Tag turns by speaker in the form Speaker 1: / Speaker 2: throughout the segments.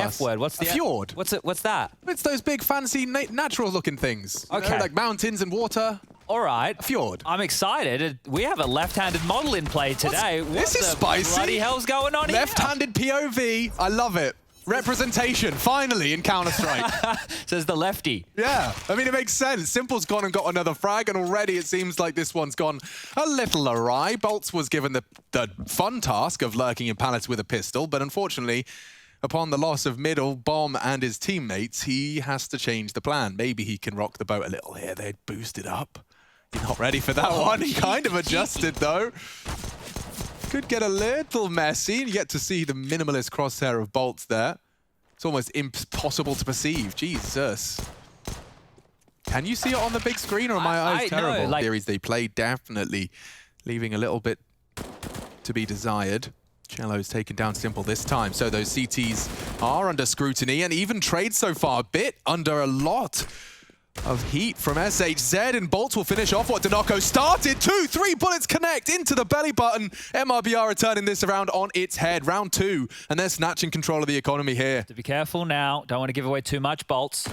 Speaker 1: F word. What's the
Speaker 2: fjord?
Speaker 1: What's that?
Speaker 2: It's those big, fancy, natural-looking things. You know, like mountains and water.
Speaker 1: All right.
Speaker 2: A fjord.
Speaker 1: I'm excited. We have a left-handed model in play today.
Speaker 2: This is spicy.
Speaker 1: What the bloody hell's going on here?
Speaker 2: Left-handed POV. I love it. Representation, finally, in Counter-Strike.
Speaker 1: Says the lefty.
Speaker 2: Yeah, I mean, it makes sense. Simple's gone and got another frag, and already it seems like this one's gone a little awry. boltz was given the fun task of lurking in pallets with a pistol, but unfortunately, upon the loss of middle, Bomb, and his teammates, he has to change the plan. Maybe he can rock the boat a little here. They'd boost it up. He's not ready for that one. He kind of adjusted, though. Could get a little messy. You get to see the minimalist crosshair of boltz there. It's almost impossible to perceive. Jesus. Can you see it on the big screen, or are my eyes terrible?
Speaker 1: No,
Speaker 2: Series they played, definitely leaving a little bit to be desired. Chelo's taken down Simple this time, so those CTs are under scrutiny, and even Trade so far a bit under a lot of heat from SHZ, and boltz will finish off what danoco started. 2-3 bullets connect into the belly button. MIBR are turning this around on its head. Round 2, and they're snatching control of the economy here.
Speaker 1: To be careful now. Don't want to give away too much, boltz.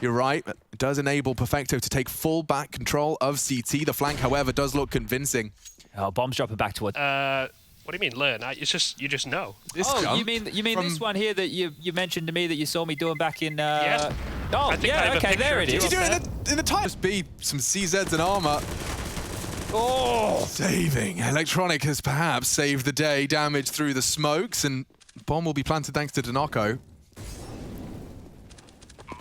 Speaker 2: You're right. It does enable Perfectro to take full back control of CT. The flank, however, does look convincing.
Speaker 1: Oh, Bomb's dropping back towards...
Speaker 3: What do you mean learn? It's just, you just know.
Speaker 2: This
Speaker 1: you mean this one here that you mentioned to me that you saw me doing back in...
Speaker 3: Yes.
Speaker 1: Oh, yeah, okay, there it is.
Speaker 2: Did you do it in the time? Just be some CZs and armor. Oh! Saving. Electronic has perhaps saved the day. Damage through the smokes, and bomb will be planted thanks to danoco.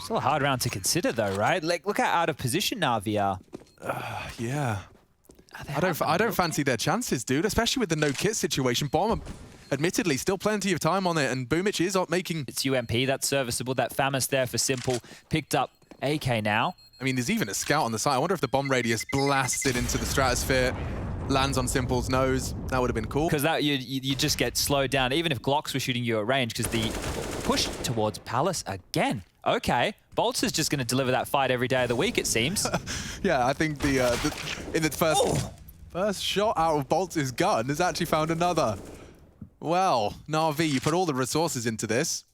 Speaker 1: Still a hard round to consider, though, right? Like, look how out of position NaVi are.
Speaker 2: Yeah. I don't fancy their chances, dude, especially with the no-kit situation. Bomb, admittedly, still plenty of time on it, and Boomich is making...
Speaker 1: It's UMP, that's serviceable. That Famas there for Simple. Picked up AK now.
Speaker 2: I mean, there's even a scout on the side. I wonder if the bomb radius blasts it into the stratosphere, lands on Simple's nose. That would have been cool.
Speaker 1: Because that you just get slowed down, even if Glocks were shooting you at range, because the push towards Palace again. Okay, boltz is just going to deliver that fight every day of the week, it seems.
Speaker 2: Yeah, I think in the first shot out of boltz's gun has actually found another. Well, NaVi, you put all the resources into this.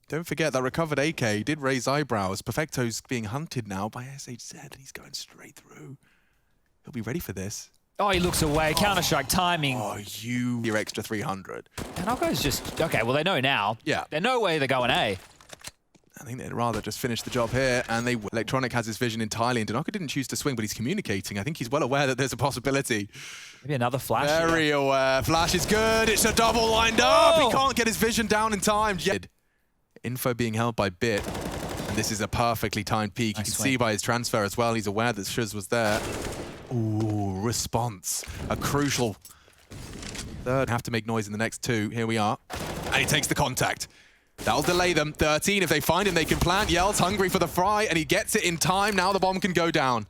Speaker 2: Don't forget that recovered AK did raise eyebrows. Perfectro's being hunted now by SHZ, and he's going straight through. He'll be ready for this.
Speaker 1: Oh, he looks away. Counter-Strike timing.
Speaker 2: Oh, your extra 300.
Speaker 1: danoco's just... Okay, well, they know now.
Speaker 2: Yeah.
Speaker 1: There's no way they're going A.
Speaker 2: I think they'd rather just finish the job here, and they Electronic has his vision entirely, and danoco didn't choose to swing, but he's communicating. I think he's well aware that there's a possibility.
Speaker 1: Maybe another flash.
Speaker 2: Very aware. Flash is good. It's a double lined up. He can't get his vision down in time. Info being held by Bit, and this is a perfectly timed peek. You can see by his transfer as well. He's aware that Shuz was there. Ooh, response. A crucial third. Have to make noise in the next 2. Here we are. And he takes the contact. That'll delay them. 13. If they find him, they can plant. Yell's hungry for the fry, and he gets it in time. Now the bomb can go down.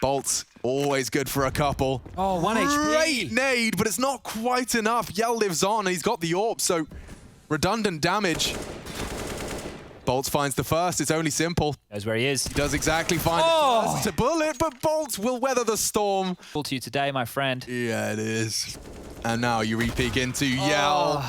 Speaker 2: boltz, always good for a couple.
Speaker 1: Oh, 1 HP.
Speaker 2: Great nade, but it's not quite enough. Yell lives on, and he's got the AWP, so redundant damage. boltz finds the first. It's only Simple.
Speaker 1: Knows where he is.
Speaker 2: He does exactly find the first bullet, but boltz will weather the storm.
Speaker 1: Full to you today, my friend.
Speaker 2: Yeah, it is. And now you re-peek into Yell.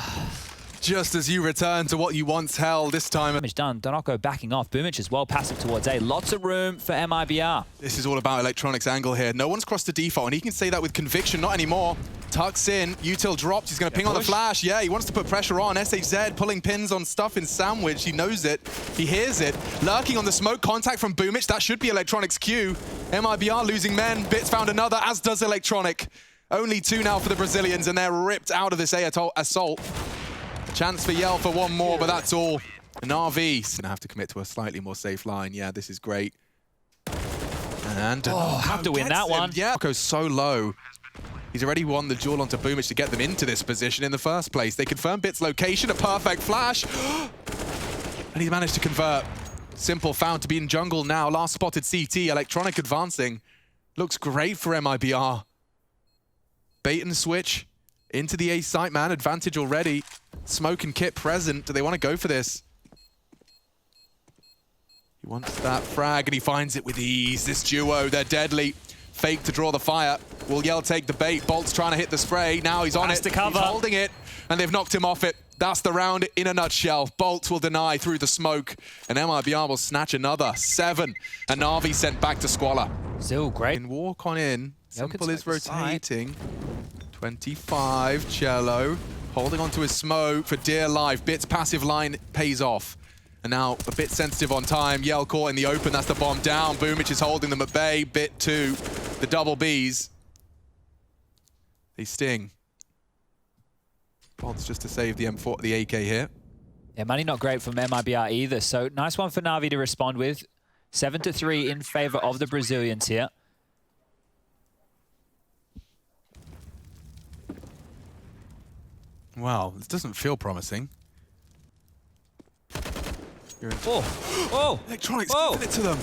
Speaker 2: Just as you return to what you once held, this time.
Speaker 1: Damage done. danoco backing off. Boomich as well, passive towards A. Lots of room for MIBR.
Speaker 2: This is all about Electronic's angle here. No one's crossed the default, and he can say that with conviction. Not anymore. Tucks in. Util drops. He's going to ping on the flash. Yeah, he wants to put pressure on. SHZ pulling pins on stuff in Sandwich. He knows it. He hears it. Lurking on the smoke. Contact from Boomich. That should be Electronic's cue. MIBR losing men. Bits found another, as does Electronic. Only 2 now for the Brazilians, and they're ripped out of this assault. Chance for Yell for one more, but that's all. NaVi's gonna have to commit to a slightly more safe line. Yeah, this is great. And
Speaker 1: have to win that one.
Speaker 2: Yeah, goes so low. He's already won the duel onto Boomich to get them into this position in the first place. They confirm Bit's location, a perfect flash. And he's managed to convert. Simple found to be in jungle now. Last spotted CT, Electronic advancing. Looks great for MIBR. Bait and switch into the A site, man. Advantage already. Smoke and kit present. Do they want to go for this? He wants that frag, and he finds it with ease. This duo, they're deadly. Fake to draw the fire. Will Yell take the bait? boltz trying to hit the spray. Now he's on it.
Speaker 1: To cover.
Speaker 2: He's holding it, and they've knocked him off it. That's the round in a nutshell. boltz will deny through the smoke, and MIBR will snatch another 7. And NaVi sent back to Squalor.
Speaker 1: Still great.
Speaker 2: And walk on in. Simple is
Speaker 1: Yelkin's back to
Speaker 2: rotating. 25, chelo. Holding onto his smoke for dear life. Bit's passive line pays off. And now a bit sensitive on time. Yell caught in the open. That's the bomb down. Boomich is holding them at bay. Bit 2. The double Bs. They sting. boltz just to save the M4, the AK here.
Speaker 1: Yeah, money not great from MIBR either. So nice one for NaVi to respond with. 7-3 in favor of the Brazilians here.
Speaker 2: Wow, this doesn't feel promising.
Speaker 1: Oh!
Speaker 2: Electronics giving it to them.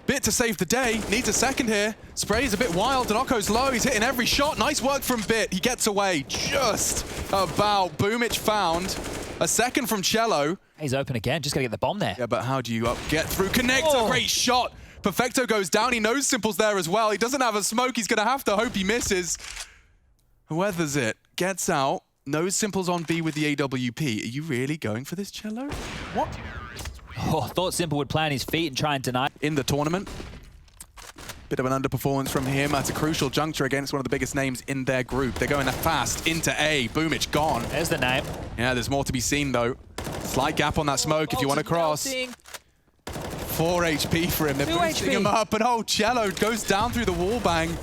Speaker 2: Bit to save the day. Needs a second here. Spray's a bit wild. Danoco's low. He's hitting every shot. Nice work from Bit. He gets away just about. Boomich found a second from chelo.
Speaker 1: He's open again. Just got to get the bomb there.
Speaker 2: Yeah, but how do you get through? Connector, great shot. Perfectro goes down. He knows Simple's there as well. He doesn't have a smoke. He's going to have to hope he misses. Weathers it. Gets out. Knows Simple's on B with the AWP. Are you really going for this, chelo? What?
Speaker 1: Oh, thought Simple would play on his feet and try and deny.
Speaker 2: In the tournament. Bit of an underperformance from him at a crucial juncture against one of the biggest names in their group. They're going fast into A. Boomich gone.
Speaker 1: There's the name.
Speaker 2: Yeah, there's more to be seen though. Slight gap on that smoke if you want to cross.
Speaker 1: Melting.
Speaker 2: 4 HP for him. They're boosting him up, and oh, chelo goes down through the wall bang.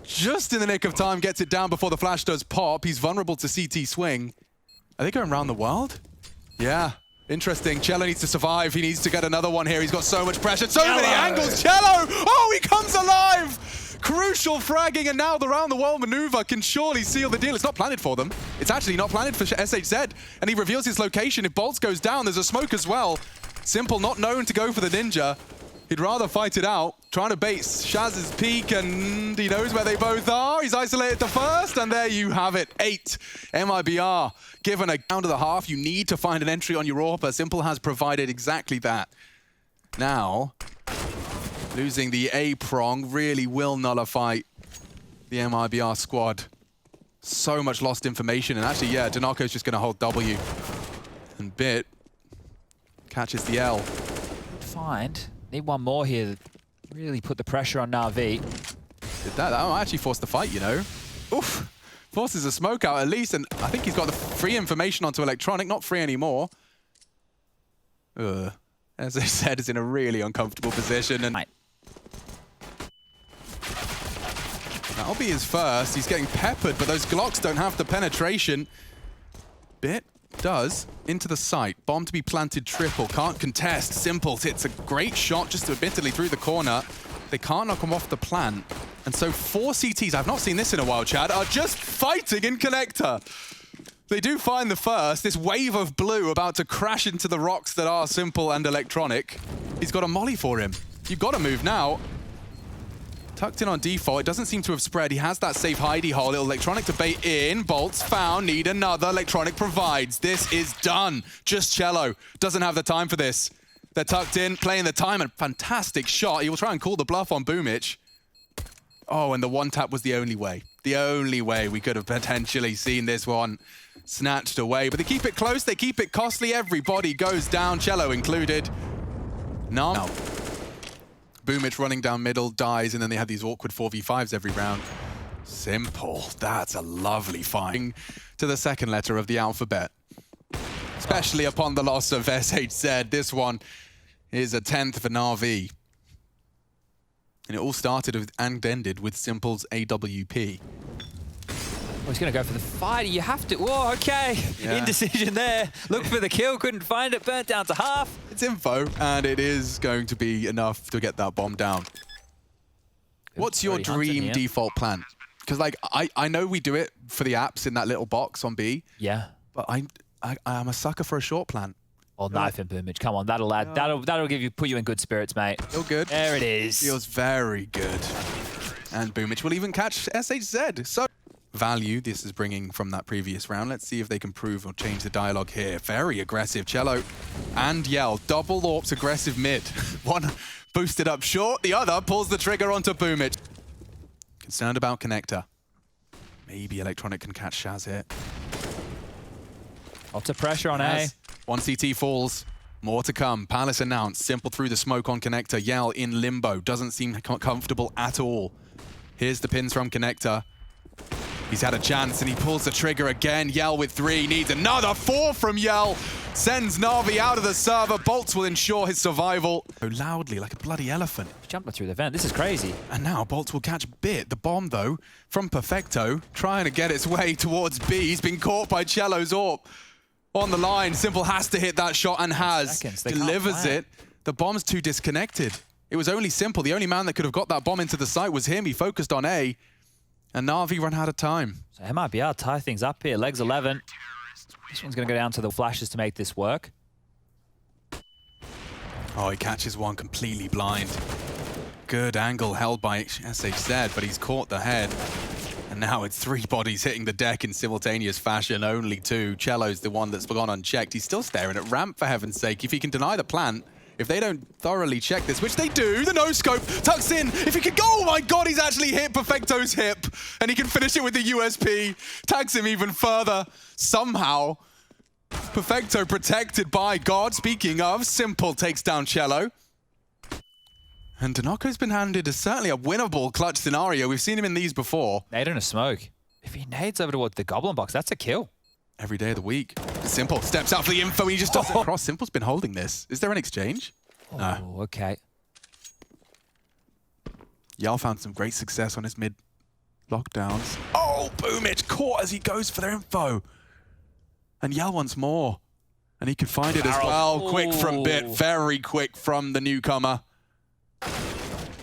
Speaker 2: Just in the nick of time, gets it down before the flash does pop. He's vulnerable to CT swing. Are they going around the world? Yeah. Interesting. chelo needs to survive. He needs to get another one here. He's got so much pressure. So many angles. chelo! Oh, he comes alive! Crucial fragging, and now the round-the-world maneuver can surely seal the deal. It's not planted for them. It's actually not planted for SHZ. And he reveals his location. If boltz goes down, there's a smoke as well. Simple not known to go for the ninja. He'd rather fight it out. Trying to bait Shaz's peak, and he knows where they both are. He's isolated the first, and there you have it. 8. MIBR. Given a down to the half, you need to find an entry on your AWP. Simple has provided exactly that. Now, losing the A prong really will nullify the MIBR squad. So much lost information, and actually, yeah, Danoco's just going to hold W. And Bit catches the L.
Speaker 1: Find. Need one more here. Really put the pressure on NaVi.
Speaker 2: That might actually force the fight, you know. Oof. Forces a smoke out at least, and I think he's got the free information onto electronic. Not free anymore. As I said, is in a really uncomfortable position, and that'll be his first. He's getting peppered, but those Glocks don't have the penetration. Bit does. Into the site. Bomb to be planted triple. Can't contest. Simple hits a great shot just admittedly through the corner. They can't knock him off the plant. And so 4 CTs, I've not seen this in a while, Chad, are just fighting in connector. They do find the first. This wave of blue about to crash into the rocks that are Simple and electronic. He's got a molly for him. You've got to move now. Tucked in on default. It doesn't seem to have spread. He has that safe hidey hole. Little electronic to bait in. boltz found. Need another. Electronic provides. This is done. Just chelo. Doesn't have the time for this. They're tucked in, playing the time, and fantastic shot. He will try and call the bluff on Boomich. Oh, and the one tap was the only way. The only way we could have potentially seen this one snatched away. But they keep it close. They keep it costly. Everybody goes down, chelo included. No. Boomich running down middle, dies, and then they had these awkward 4v5s every round. Simple. That's a lovely find to the second letter of the alphabet. Especially upon the loss of SHZ. This one is a 10th for NaVi. And it all started with, and ended with Simple's AWP.
Speaker 1: Well, he's going to go for the fight. You have to. Whoa, okay.
Speaker 2: Yeah.
Speaker 1: Indecision there. Look for the kill. Couldn't find it. Burnt down to half.
Speaker 2: It's info, and it is going to be enough to get that bomb down. What's your dream default plan? Because, like, I know we do it for the apps in that little box on B.
Speaker 1: Yeah.
Speaker 2: But I'm a sucker for a short plan.
Speaker 1: Oh, knife and Boomich. Come on, that'll add. That'll put you in good spirits, mate.
Speaker 2: Feel good.
Speaker 1: There it is.
Speaker 2: Feels very good. And Boomich will even catch SHZ. So value this is bringing from that previous round. Let's see if they can prove or change the dialogue here. Very aggressive. chelo and Yell. Double AWP's aggressive mid. One boosted up short. The other pulls the trigger onto Boomich. Concerned about connector. Maybe electronic can catch Shaz here.
Speaker 1: Lots of pressure on A.
Speaker 2: One CT falls. More to come. Palace announced. Simple through the smoke on Connector. Yell in limbo. Doesn't seem comfortable at all. Here's the pins from Connector. He's had a chance and he pulls the trigger again. Yell with 3. Needs another 4 from Yell. Sends NaVi out of the server. boltz will ensure his survival. So loudly, like a bloody elephant.
Speaker 1: He jumped through the vent. This is crazy.
Speaker 2: And now boltz will catch Bit. The bomb, though, from Perfectro, trying to get its way towards B. He's been caught by chelo's AWP. On the line, Simple has to hit that shot and has. Delivers it. The bomb's too disconnected. It was only Simple. The only man that could have got that bomb into the site was him. He focused on A. And NaVi ran out of time.
Speaker 1: So MIBR tie things up here. Legs 11. This one's going to go down to the flashes to make this work.
Speaker 2: Oh, he catches one completely blind. Good angle held by SHZ, but he's caught the head. And now it's 3 bodies hitting the deck in simultaneous fashion, only 2. chelo's the one that's gone unchecked. He's still staring at ramp, for heaven's sake. If he can deny the plant, if they don't thoroughly check this, which they do, the no-scope tucks in. If he could go, oh my god, he's actually hit Perfectro's hip. And he can finish it with the USP. Tags him even further. Somehow, Perfectro protected by God. Speaking of, Simple takes down chelo. And danoco's been handed certainly a winnable clutch scenario. We've seen him in these before.
Speaker 1: Nade in a smoke. If he nades over towards the goblin box, that's a kill.
Speaker 2: Every day of the week. Simple steps out for the info. He just does it across. Simple's been holding this. Is there an exchange? No.
Speaker 1: Oh, okay.
Speaker 2: Yell found some great success on his mid lockdowns. Oh, Boomich caught as he goes for their info. And Yell wants more. And he could find it as well. Quick from Bit. Very quick from the newcomer.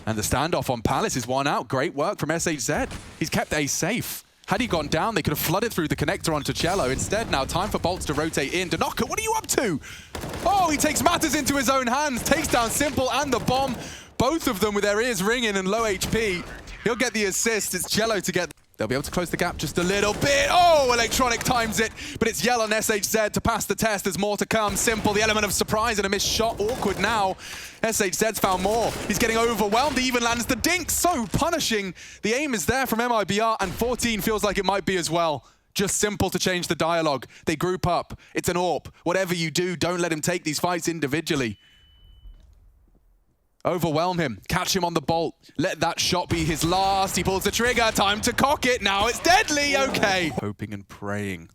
Speaker 2: And the standoff on Palace is one out. Great work from SHZ. He's kept A safe. Had he gone down, they could have flooded through the connector onto chelo. Instead, now time for boltz to rotate in. danoco, what are you up to? Oh, he takes matters into his own hands. Takes down Simple and the bomb. Both of them with their ears ringing and low HP. He'll get the assist. It's chelo to get... They'll be able to close the gap just a little bit. Oh, Electronic times it. But it's Yell on SHZ to pass the test. There's more to come. Simple, the element of surprise and a missed shot. Awkward now. SHZ's found more. He's getting overwhelmed. He even lands the dink. So punishing. The aim is there from MIBR, and 14 feels like it might be as well. Just Simple to change the dialogue. They group up. It's an AWP. Whatever you do, don't let him take these fights individually. Overwhelm him. Catch him on the bolt. Let that shot be his last. He pulls the trigger. Time to cock it. Now it's deadly. Okay. Hoping and praying.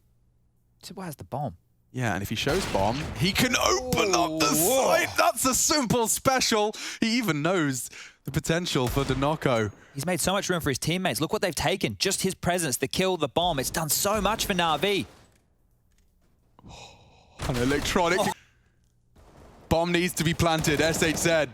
Speaker 1: So where's the bomb?
Speaker 2: Yeah, and if he shows bomb, he can open up the site. That's a Simple special. He even knows the potential for danoco.
Speaker 1: He's made so much room for his teammates. Look what they've taken. Just his presence, the kill, the bomb. It's done so much for NaVi.
Speaker 2: An Electronic. Bomb needs to be planted. SHZ.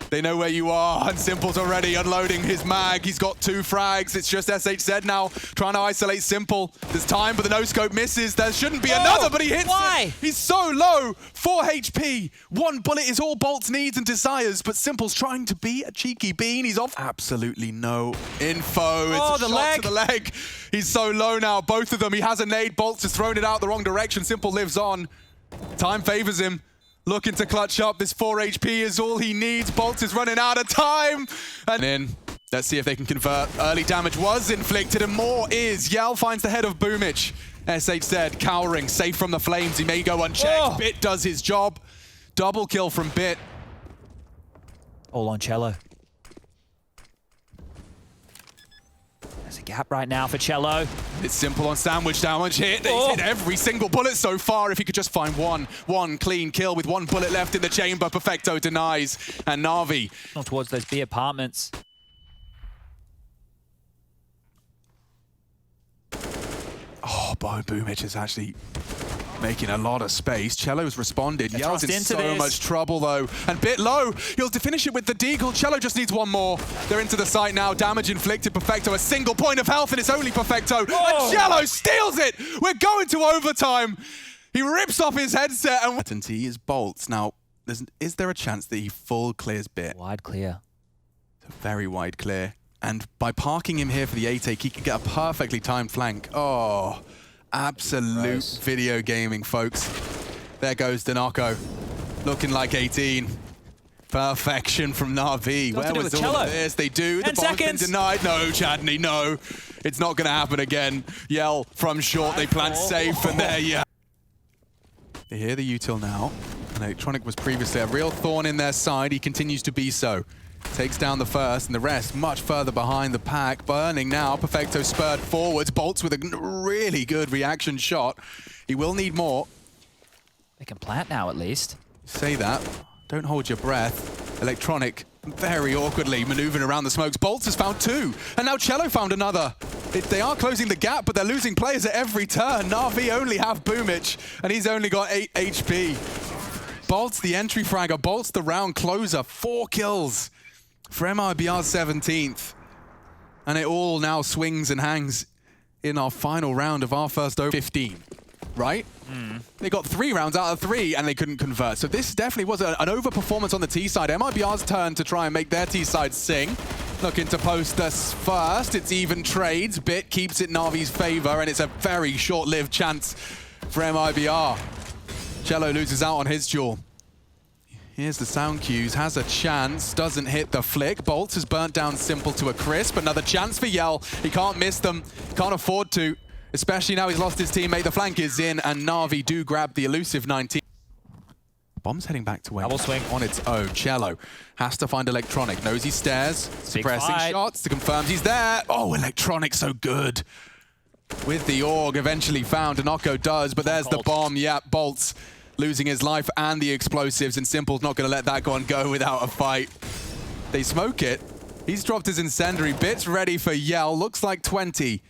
Speaker 2: They know where you are, and Simple's already unloading his mag. He's got 2 frags. It's just SHZ now, trying to isolate Simple. There's time, but the no-scope misses. There shouldn't be another, but he hits it. He's so low. 4 HP. 1 bullet is all boltz needs and desires, but Simple's trying to be a cheeky bean. He's off. Absolutely no info. It's a shot to the leg. He's so low now, both of them. He has a nade. boltz has thrown it out the wrong direction. Simple lives on. Time favors him. Looking to clutch up. This 4 HP is all he needs. boltz is running out of time. And in. Let's see if they can convert. Early damage was inflicted and more is. Yell finds the head of Boomich. SHZ cowering, safe from the flames. He may go unchecked. Bit does his job. Double kill from Bit.
Speaker 1: All on chelo. There's a gap right now for chelo.
Speaker 2: It's Simple on sandwich damage hit. He's hit every single bullet so far. If he could just find one clean kill with 1 bullet left in the chamber. Perfectro denies. And NaVi.
Speaker 1: Towards those B apartments.
Speaker 2: Oh, Boomich is actually making a lot of space. chelo's responded. Yell's in so much trouble, though. And Bit low. He'll finish it with the deagle. chelo just needs 1 more. They're into the site now. Damage inflicted. Perfectro, a single point of health, and it's only Perfectro. And chelo steals it. We're going to overtime. He rips off his headset. And certainty is boltz. Now, is there a chance that he full clears Bit?
Speaker 1: Wide clear.
Speaker 2: It's a very wide clear. And by parking him here for the A-take, he can get a perfectly timed flank. Oh. Absolute video gaming, folks. There goes danoco. Looking like 18. Perfection from NaVi. Where was all of this? They do. The bomb's been denied. No, Chadney, no. It's not going to happen again. Yell from short. They plant safe, and there, yeah. They hear the util now. And Electronic was previously a real thorn in their side. He continues to be so. Takes down the first, and the rest much further behind the pack. Burning now. Perfectro spurred forwards. boltz with a really good reaction shot. He will need more.
Speaker 1: They can plant now, at least.
Speaker 2: Say that. Don't hold your breath. Electronic very awkwardly maneuvering around the smokes. boltz has found 2, and now chelo found another. They are closing the gap, but they're losing players at every turn. NaVi only have Boomich, and he's only got 8 HP. boltz the entry fragger, boltz the round closer. 4 kills for MIBR's 17th. And it all now swings and hangs in our final round of our first over 15, right? They got 3 rounds out of 3 and they couldn't convert. So this definitely was an overperformance on the T side. MIBR's turn to try and make their T side sing. Looking to post this first. It's even trades. Bit keeps it NaVi's favor, and it's a very short-lived chance for MIBR. chelo loses out on his duel. Here's the sound cues, has a chance, doesn't hit the flick. boltz has burnt down Simple to a crisp. Another chance for Yell. He can't miss them, can't afford to, especially now he's lost his teammate. The flank is in, and NaVi do grab the elusive 19. Bomb's heading back to where
Speaker 1: Double swing
Speaker 2: on its own. chelo has to find Electronic. Knows he stares, suppressing shots to confirm he's there. Oh, Electronic so good. With the AUG eventually found, danoco does, but there's the bomb. Yeah, boltz losing his life and the explosives, and Simple's not going to let that one go without a fight. They smoke it. He's dropped his incendiary. Bit's ready for Yell. Looks like 20.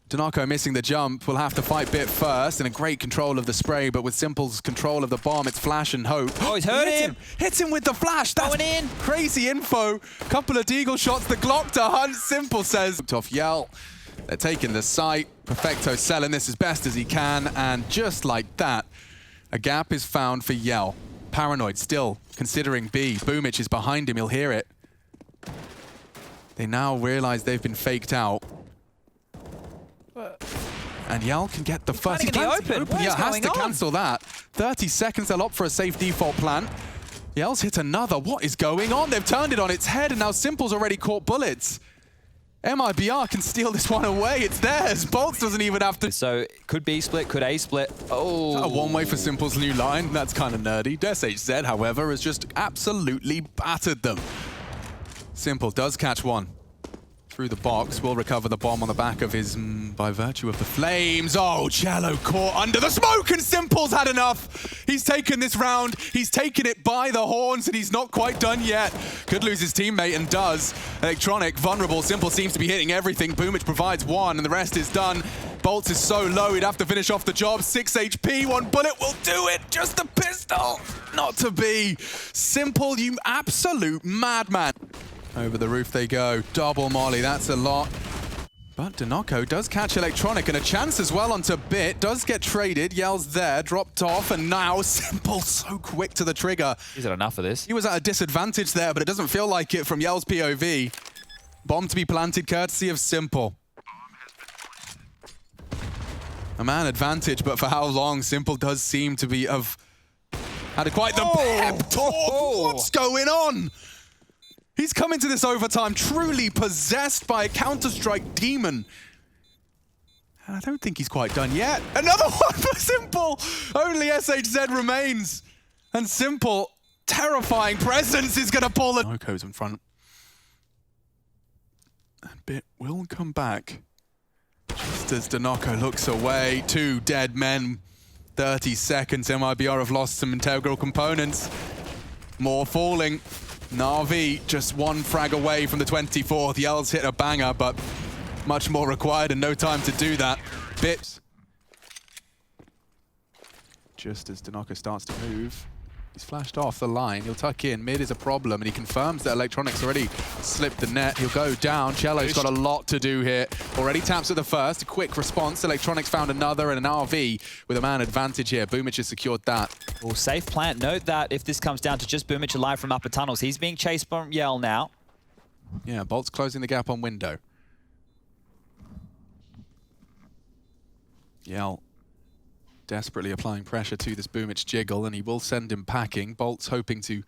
Speaker 2: danoco missing the jump. Will have to fight Bit first, and a great control of the spray, but with Simple's control of the bomb, it's flash and hope.
Speaker 1: Oh, he's hurt him.
Speaker 2: Hits him with the flash. That's
Speaker 1: going in.
Speaker 2: Crazy info. Couple of deagle shots. The Glock to hunt. Simple says. Off Yell. They're taking the site. Perfecto selling this as best as he can, and just like that, a gap is found for Yell. Paranoid still considering B. Boomich is behind him. He'll hear it. They now realize they've been faked out. And Yell can get the first.
Speaker 1: He's planting in the open.
Speaker 2: Yeah, has to
Speaker 1: going on?
Speaker 2: cancel that. 30 seconds, they'll opt for a safe default plant. Yell's hit another. What is going on? They've turned it on its head, and now Simple's already caught bullets. MIBR can steal this one away. It's theirs. boltz doesn't even have to.
Speaker 1: So could B split, could A split. Oh.
Speaker 2: A one-way for Simple's new line. That's kind of nerdy. SHZ, however, has just absolutely battered them. Simple does catch one. Through the box, will recover the bomb on the back of his, by virtue of the flames. Oh, chelo caught under the smoke, and Simple's had enough. He's taken this round. He's taken it by the horns, and he's not quite done yet. Could lose his teammate, and does. Electronic, vulnerable. Simple seems to be hitting everything. Boomich provides 1, and the rest is done. boltz is so low, he'd have to finish off the job. 6 HP, 1 bullet will do it. Just a pistol. Not to be. Simple, you absolute madman. Over the roof they go. Double molly, that's a lot. But danoco does catch Electronic, and a chance as well onto Bit. Does get traded. Yell's there, dropped off, and now Simple so quick to the trigger.
Speaker 1: Is it enough of this?
Speaker 2: He was at a disadvantage there, but it doesn't feel like it from Yell's POV. Bomb to be planted courtesy of Simple. A man advantage, but for how long? Simple does seem to be had quite the pep talk. What's going on? He's come into this overtime truly possessed by a Counter-Strike demon. And I don't think he's quite done yet. Another one for Simple! Only SHZ remains. And Simple, terrifying presence, is going to pull it. danoco's in front. And Bit will come back. Just as danoco looks away. 2 dead men. 30 seconds. MIBR have lost some integral components. More falling. NaVi just 1 frag away from the 24th. Yell's hit a banger, but much more required and no time to do that. Bit. Just as danoco starts to move, he's flashed off the line. He'll tuck in. Mid is a problem, and he confirms that Electronic's already slipped the net. He'll go down. chelo's got a lot to do here. Already taps at the first. A quick response. Electronics found another, and an RV with a man advantage here. Boomich has secured that.
Speaker 1: Well, safe plant. Note that if this comes down to just Boomich alive from upper tunnels, he's being chased by Yell now.
Speaker 2: Yeah, boltz closing the gap on window. Yell desperately applying pressure to this Boomich jiggle, and he will send him packing. boltz hoping to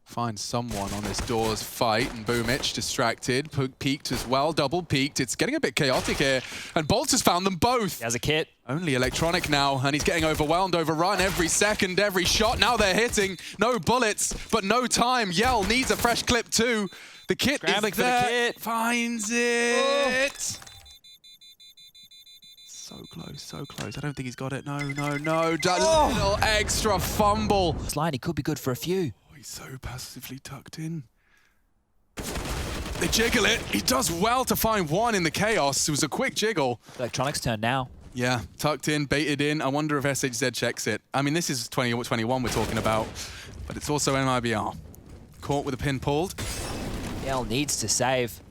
Speaker 2: Find someone on this doors fight, and Boomich distracted, peeked as well, double peeked. It's getting a bit chaotic here, and boltz has found them both.
Speaker 1: He has a kit.
Speaker 2: Only electronic now, and he's getting overwhelmed, overrun every second, every shot. Now they're hitting, no bullets, but no time. Yell needs a fresh clip too. The kit
Speaker 1: Scrambling
Speaker 2: is
Speaker 1: for the
Speaker 2: there.
Speaker 1: kit.
Speaker 2: Finds it. So close, so close. I don't think he's got it. No, no, no. That little extra fumble.
Speaker 1: This line, he could be good for a few.
Speaker 2: He's so passively tucked in. They jiggle it. He does well to find one in the chaos. It was a quick jiggle.
Speaker 1: Electronics turn now.
Speaker 2: Yeah, tucked in, baited in. I wonder if SHZ checks it. I mean, this is 2021 we're talking about, but it's also MIBR. Caught with a pin pulled.
Speaker 1: Yell needs to save.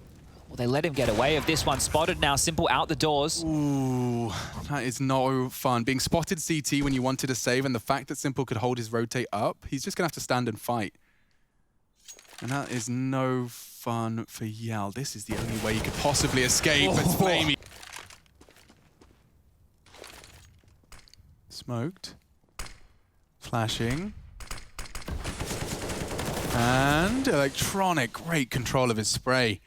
Speaker 1: Well, they let him get away with this one. Spotted now, Simple out the doors.
Speaker 2: Ooh, that is no fun. Being spotted CT when you wanted to save, and the fact that Simple could hold his rotate up, he's just going to have to stand and fight. And that is no fun for Yell. This is the only way he could possibly escape. It's flamie. Smoked. Flashing. And electronic, great control of his spray.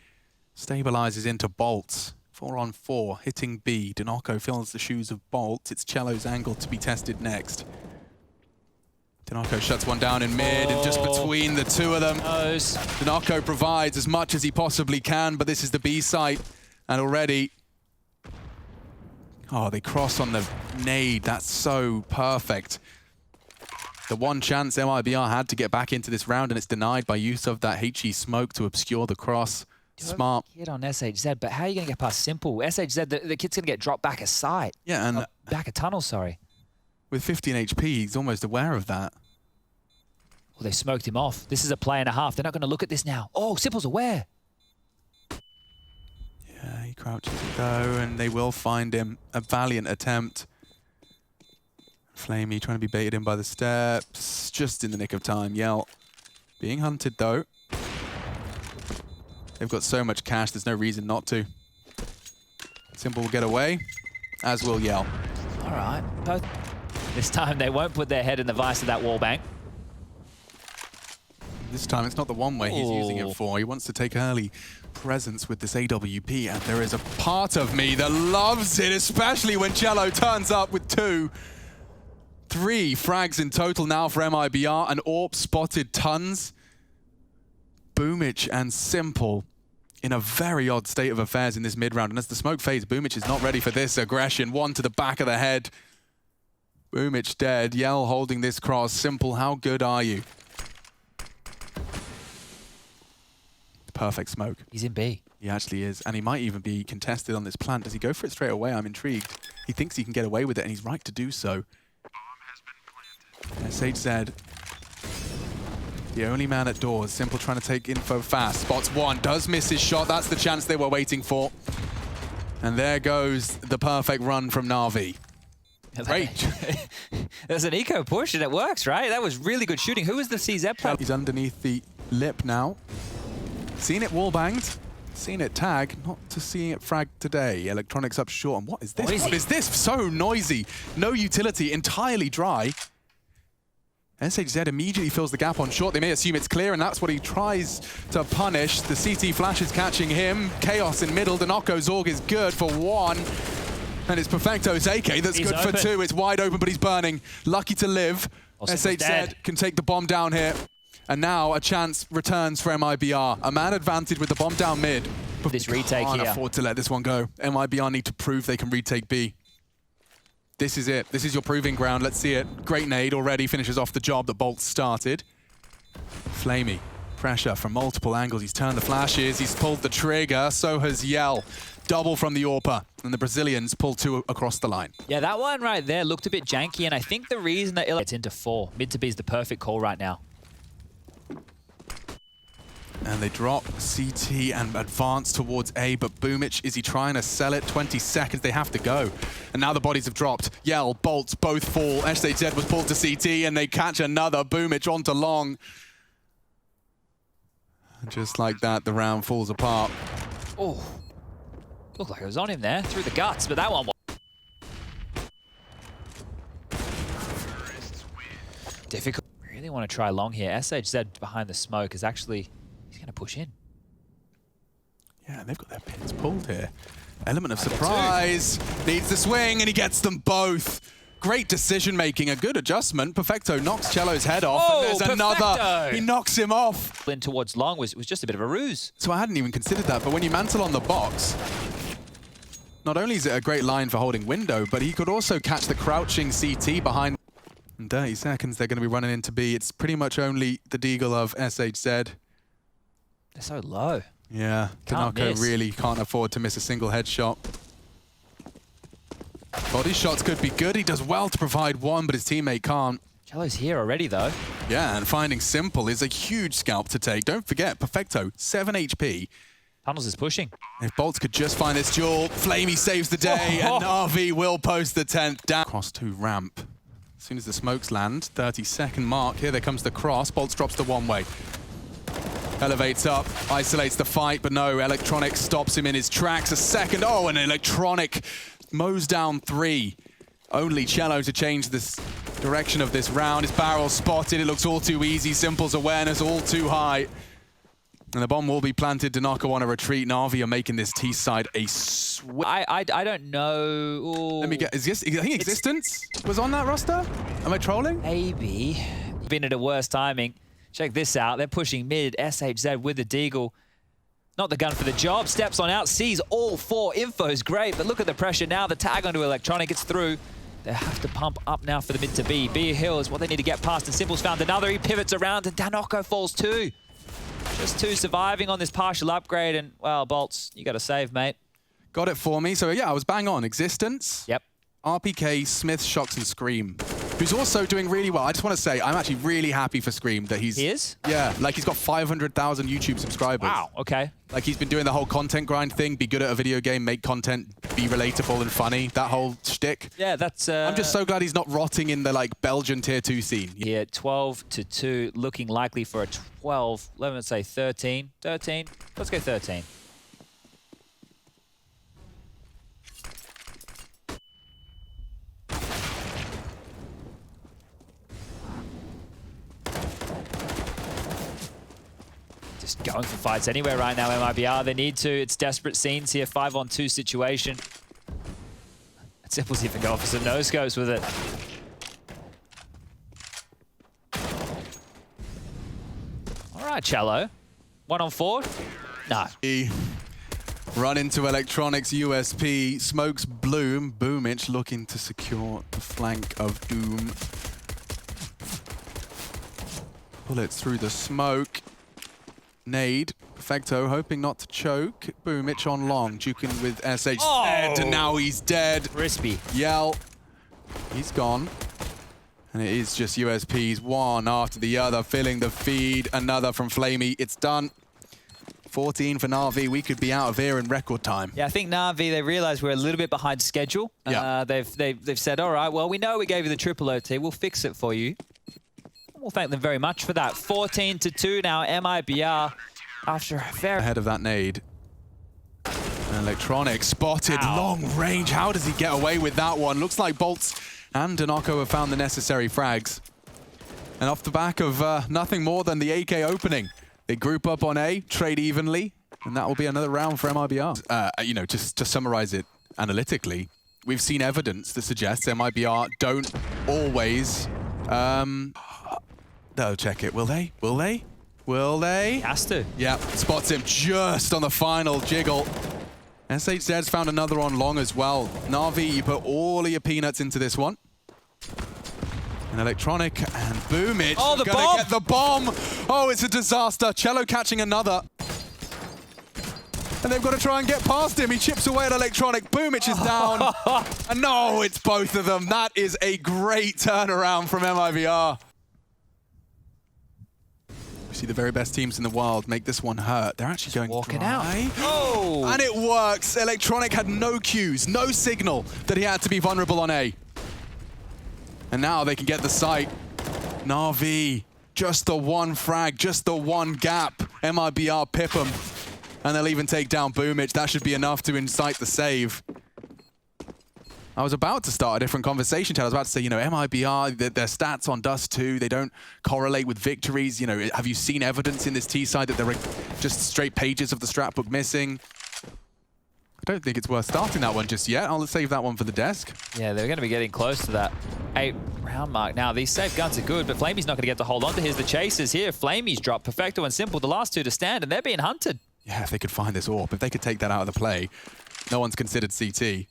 Speaker 2: Stabilizes into boltz. 4-on-4, hitting B. danoco fills the shoes of boltz. It's chelo's angle to be tested next. danoco shuts one down in mid, and just between the two of them, danoco provides as much as he possibly can, but this is the B site, and already... Oh, they cross on the nade. That's so perfect. The one chance MIBR had to get back into this round, and it's denied by use of that HE smoke to obscure the cross. Smart.
Speaker 1: Kid on SHZ, but how are you going to get past Simple? SHZ, the kid's going to get dropped back a site.
Speaker 2: Yeah, and
Speaker 1: back a tunnel, sorry.
Speaker 2: With 15 HP, he's almost aware of that.
Speaker 1: Well, they smoked him off. This is a play and a half. They're not going to look at this now. Oh, Simple's aware.
Speaker 2: Yeah, he crouches to go, and they will find him. A valiant attempt. flamie trying to be baited in by the steps. Just in the nick of time. Yell being hunted, though. They've got so much cash, there's no reason not to. Simple will get away, as will Yell.
Speaker 1: All right, both. This time they won't put their head in the vice of that wall bank.
Speaker 2: This time it's not the one way he's using it for. He wants to take early presence with this AWP, and there is a part of me that loves it, especially when chelo turns up with 2. 3 frags in total now for MIBR, and AWP spotted tons. Boomich and Simple in a very odd state of affairs in this mid-round. And as the smoke fades, Boomich is not ready for this aggression. One to the back of the head. Boomich dead. Yell holding this cross. Simple, how good are you? Perfect smoke.
Speaker 1: He's in B.
Speaker 2: He actually is. And he might even be contested on this plant. Does he go for it straight away? I'm intrigued. He thinks he can get away with it, and he's right to do so. SHZ. The only man at doors. Simple trying to take info fast. Spots one. Does miss his shot. That's the chance they were waiting for. And there goes the perfect run from NaVi. Great.
Speaker 1: There's an eco push and it works, right? That was really good shooting. Who was the CZ player?
Speaker 2: He's underneath the lip now. Seen it wall banged. Seen it tag. Not to seeing it frag today. Electronics up short. And what is this?
Speaker 1: Noisy.
Speaker 2: What is this? So noisy. No utility. Entirely dry. SHZ immediately fills the gap on short. They may assume it's clear, and that's what he tries to punish. The CT flash is catching him. Chaos in middle. danoco Zorg is good for 1. And it's Perfectro's AK that's good for 2. It's wide open, but he's burning. Lucky to live. SHZ can take the bomb down here. And now a chance returns for MIBR. A man advantage with the bomb down mid.
Speaker 1: This retake
Speaker 2: Can't
Speaker 1: here.
Speaker 2: afford to let this one go. MIBR need to prove they can retake B. This is it. This is your proving ground. Let's see it. Great nade already finishes off the job that boltz started. flamie. Pressure from multiple angles. He's turned the flashes. He's pulled the trigger. So has Yell. Double from the AWPer. And the Brazilians pull 2 across the line.
Speaker 1: Yeah, that one right there looked a bit janky. And I think the reason that it's into 4. Mid to B is the perfect call right now.
Speaker 2: And they drop CT and advance towards A, but Boomich, is he trying to sell it? 20 seconds, they have to go. And now the bodies have dropped. Yell, boltz, both fall. SHZ was pulled to CT, and they catch another. Boomich onto long. And just like that, the round falls apart.
Speaker 1: Oh, looked like it was on him there, through the guts, but that one was difficult. Really want to try long here. SHZ behind the smoke is actually, he's going to push in.
Speaker 2: Yeah, they've got their pins pulled here. Element of surprise. Needs the swing, and he gets them both. Great decision-making, a good adjustment. Perfecto knocks Chelo's head off, and there's another. He knocks him off.
Speaker 1: In towards long was just a bit of a ruse.
Speaker 2: So I hadn't even considered that, but when you mantle on the box, not only is it a great line for holding window, but he could also catch the crouching CT behind. In 30 seconds, they're going to be running into B. It's pretty much only the deagle of SHZ.
Speaker 1: They're so low.
Speaker 2: Yeah, danoco really can't afford to miss a single headshot. Body shots could be good. He does well to provide one, but his teammate can't.
Speaker 1: Chelo's here already, though.
Speaker 2: Yeah, and finding Simple is a huge scalp to take. Don't forget, Perfecto, 7 HP.
Speaker 1: Tunnels is pushing.
Speaker 2: If boltz could just find this duel, flamie saves the day, and NaVi will post the 10th down. Cross to ramp. As soon as the smokes land, 30-second mark. Here there comes the cross. boltz drops the one-way. Elevates up, isolates the fight, but no, Electronic stops him in his tracks. A second, oh, and Electronic mows down 3. Only chelo to change this direction of this round. His barrel spotted, it looks all too easy. Simple's awareness all too high. And the bomb will be planted. danoco on a retreat. NaVi are making this T side a
Speaker 1: I don't know. Ooh.
Speaker 2: Let me get, I think Existence was on that roster? Am I trolling?
Speaker 1: Maybe. Been at a worse timing. Check this out. They're pushing mid. SHZ with the deagle. Not the gun for the job. Steps on out. Sees all 4. Info's great, but look at the pressure now. The tag onto Electronic. It's through. They have to pump up now for the mid to B. B Hill is what they need to get past, and Simple's found another. He pivots around, and danoco falls too. Just 2 surviving on this partial upgrade, and, well, boltz, you got to save, mate.
Speaker 2: Got it for me. So, yeah, I was bang on. Existence.
Speaker 1: Yep.
Speaker 2: RPK, Smith, Shocks, and Scream, who's also doing really well. I just want to say, I'm actually really happy for Scream that he's...
Speaker 1: He is?
Speaker 2: Yeah, like he's got 500,000 YouTube subscribers.
Speaker 1: Wow, okay.
Speaker 2: Like he's been doing the whole content grind thing, be good at a video game, make content, be relatable and funny, that whole shtick.
Speaker 1: Yeah, that's...
Speaker 2: I'm just so glad he's not rotting in the like Belgian tier 2 scene.
Speaker 1: Yeah, 12-2, looking likely for a 12, let's say 13. 13, let's go 13. Just going for fights anywhere right now, MIBR. They need to. It's desperate scenes here. 5-on-2 situation. Simple's even going for some no-scopes with it. All right, chelo. 1-on-4? No.
Speaker 2: Run into Electronics USP. Smokes Bloom. Boomich looking to secure the flank of Doom. Bullets through the smoke. Nade. Perfecto hoping not to choke. Boomich on long. Juking with SH.
Speaker 1: Oh.
Speaker 2: And now he's dead.
Speaker 1: Crispy.
Speaker 2: Yell. He's gone. And it is just USPs one after the other, filling the feed. Another from flamie. It's done. 14 for NaVi. We could be out of here in record time.
Speaker 1: Yeah, I think NaVi, they realize we're a little bit behind schedule.
Speaker 2: Yeah.
Speaker 1: They've said, all right, well, we know we gave you the triple OT. We'll fix it for you. We'll thank them very much for that. 14-2 now, MIBR after a very...
Speaker 2: Ahead of that nade. Electronic spotted, long range. How does he get away with that one? Looks like boltz and danoco have found the necessary frags. And off the back of nothing more than the AK opening, they group up on A, trade evenly, and that will be another round for MIBR. You know, just to summarize it analytically, we've seen evidence that suggests MIBR don't always... They'll check it. Will they? Will they? Will they?
Speaker 1: He has to.
Speaker 2: Yeah, spots him just on the final jiggle. SHZ's found another on long as well. NaVi, you put all of your peanuts into this one. And Electronic and Boomich.
Speaker 1: Oh, the
Speaker 2: gonna
Speaker 1: bomb!
Speaker 2: get the bomb! Oh, it's a disaster. chelo catching another. And they've got to try and get past him. He chips away at Electronic. Boomich is down. And no, it's both of them. That is a great turnaround from MIBR. We see the very best teams in the world make this one hurt. They're actually going
Speaker 1: walking out.
Speaker 2: Oh! And it works. Electronic had no cues, no signal that he had to be vulnerable on A. And now they can get the sight. NaVi, just the one frag, just the one gap. MIBR pip him. And they'll even take down Boomich. That should be enough to incite the save. I was about to start a different conversation, Chad. I was about to say, you know, MIBR, their stats on Dust 2, they don't correlate with victories. You know, have you seen evidence in this T side that there are just straight pages of the strat book missing? I don't think it's worth starting that one just yet. I'll save that one for the desk.
Speaker 1: Yeah, they're going to be getting close to that 8-round mark. Now, these safe guns are good, but flamie's not going to get to hold on to his. The chasers here. flamie's dropped. Perfecto and Simple, the last two to stand, and they're being hunted.
Speaker 2: Yeah, if they could find this AWP, if they could take that out of the play, no one's considered CT.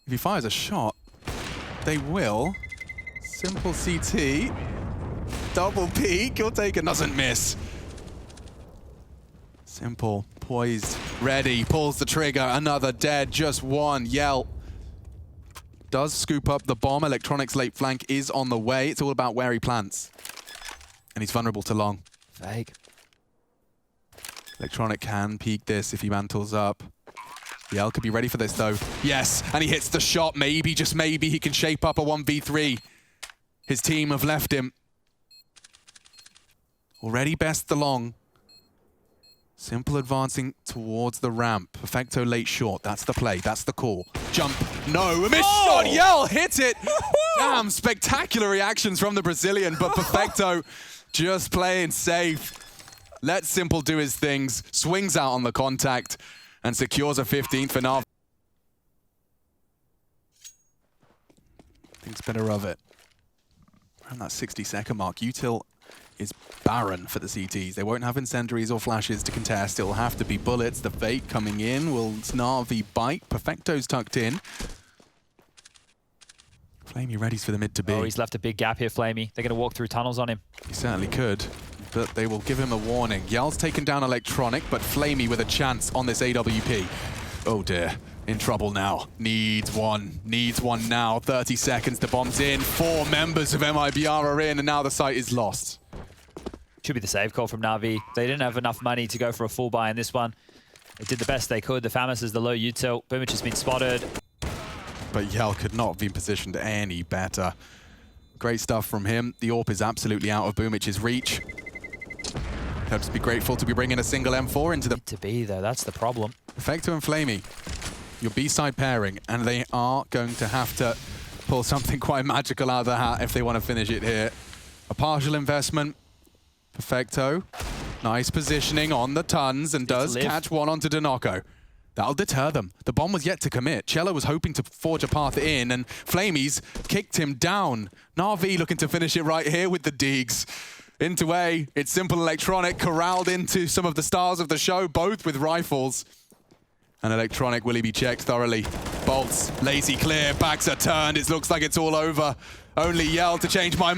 Speaker 2: If he fires a shot, they will. Simple CT. Double peek. He'll take it. Doesn't miss. Simple, poised, ready. Pulls the trigger. Another dead. Just one. Yell. Does scoop up the bomb. Electronics late flank is on the way. It's all about where he plants. And he's vulnerable to long.
Speaker 1: Fake.
Speaker 2: Electronic can peek this if he mantles up. Yell could be ready for this, though. Yes, and he hits the shot. Maybe, just maybe, he can shape up a 1v3. His team have left him. Already best the long. Simple advancing towards the ramp. Perfecto late short. That's the play. That's the call. Jump. No, a missed shot. Yell hit it. Damn, spectacular reactions from the Brazilian, but Perfecto just playing safe. Let Simple do his things. Swings out on the contact. And secures a 15th for NaVi. Thinks better of it. Around that 60-second mark, util is barren for the CTs. They won't have incendiaries or flashes to contest. It'll have to be bullets. The fake coming in. Will NaVi bite? Perfecto's tucked in. flamie readies for the mid to B.
Speaker 1: Oh, he's left a big gap here, flamie. They're going to walk through tunnels on him.
Speaker 2: He certainly could. But they will give him a warning. Yell's taken down Electronic, but flamie with a chance on this AWP. Oh dear, in trouble now. Needs one now. 30 seconds, the bomb's in. 4 members of MIBR are in, and now the site is lost.
Speaker 1: Should be the save call from NaVi. They didn't have enough money to go for a full buy in this one. They did the best they could. The Famas is the low util. Boomich has been spotted.
Speaker 2: But Yell could not have been positioned any better. Great stuff from him. The AWP is absolutely out of Boomich's reach. He'll just be grateful to be bringing a single M4 into the...
Speaker 1: To be, though, that's the problem.
Speaker 2: Perfecto and flamie, your B-side pairing, and they are going to have to pull something quite magical out of the hat if they want to finish it here. A partial investment. Perfecto, nice positioning on the tons and does catch one onto danoco. That'll deter them. The bomb was yet to commit. chelo was hoping to forge a path in, and flamie's kicked him down. NaVi looking to finish it right here with the Deegs. Into A, it's Simple Electronic, corralled into some of the stars of the show, both with rifles. And Electronic, will he be checked thoroughly? boltz, lazy clear, backs are turned, it looks like it's all over. Only Yell to change my mind.